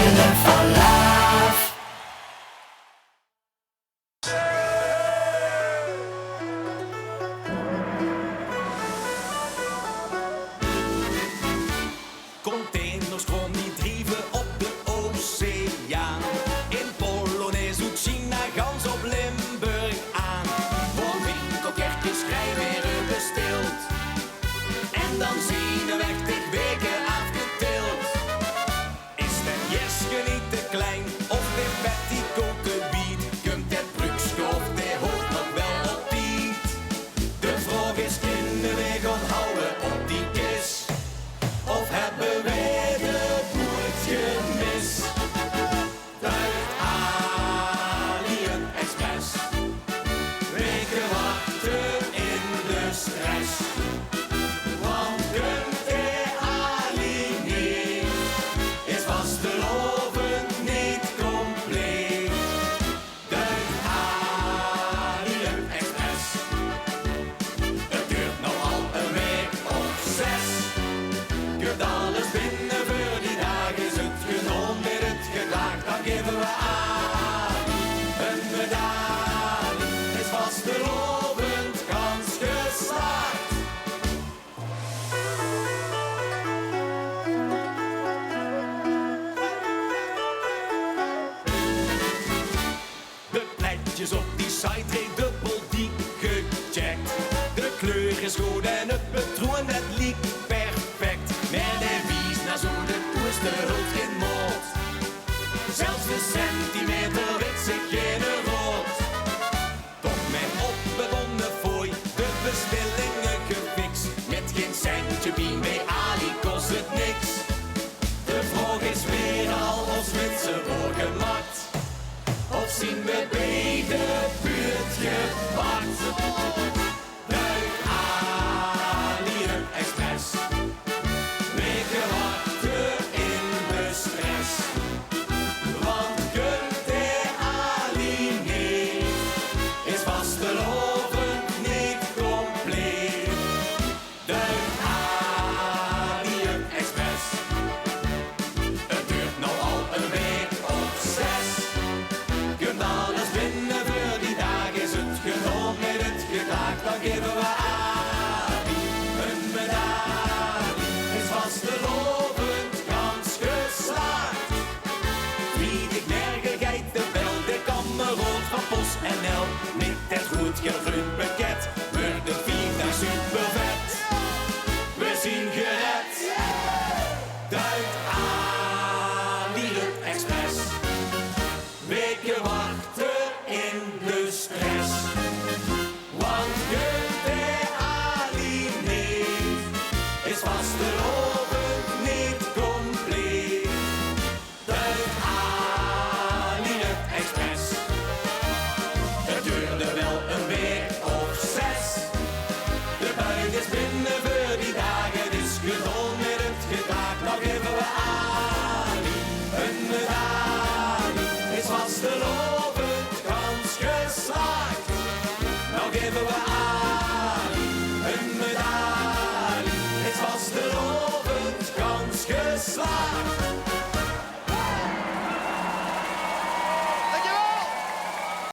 Wille van Love. Containers gewoon niet drieven op de oceaan. In Polonaise doet China gans op Limburg aan. Voor winkelkerkjes krijgen bestild. En dan zien we weg 10 weken afgetild. Is de Jeske niet te klein of de Betty kookt de biet? Kunt het brukske of de hoofd nog wel op Piet? De vraag is, kunnen we gaan houden op die kist? Of hebben wij de boot gemis? Duikt Alien Express. Weken wachten in de stress. Want kunt hij Ali niet? Is vastelovend niet compleet. Duikt Alien Express. Het duurt nog al een week of 6. Kunt alles binnen voor die dagen. Is het genomen met het gedaagd, dan geven we aan een medaille. Is vastelovend kans geslaagd. De pletjes op die site heet dubbel dik gecheckt. De kleur is goed en het patroon dat liep perfect. Met de wies naar zo de toest de hulp geen moord. Zelfs de centimeter weet zich geen rood. Toch met opbewonnen fooi de bestellingen gefixt. Met geen centje bien bij Ali kost het niks. De vraag is weer al ons mensen voorgemaakt. Of zien we bij de buurt gepakt? Duik Alien Express. Weken wachten in de stress. Want kunt hij Ali niet? Is vastelovend niet compleet. Duik Alien Express. Het duurt nog al een week of 6. Kunt alles binnen voor die dagen. Is het genomen met het gedaagd, dan geven we aan een medaille. Is vastelovend kans geslaagd. Friedrich Mergegeit, de bel, de kammeroot van Pos NL. Met het goed gegroeid pakket, wordt de 4 dagen super vet. We zien gered. Duikt Alien Express. Weken wachten in de stress. Want kunt hij Ali niet? Is vastelovend niet compleet. Duikt Alien Express. Het duurde wel een week of 6. De buit is binnen voor die dagen. Het is gewoon met het gedrag. Nou geven we Ali een medaille. Is vastelovend kans geslaagd. Nou geven we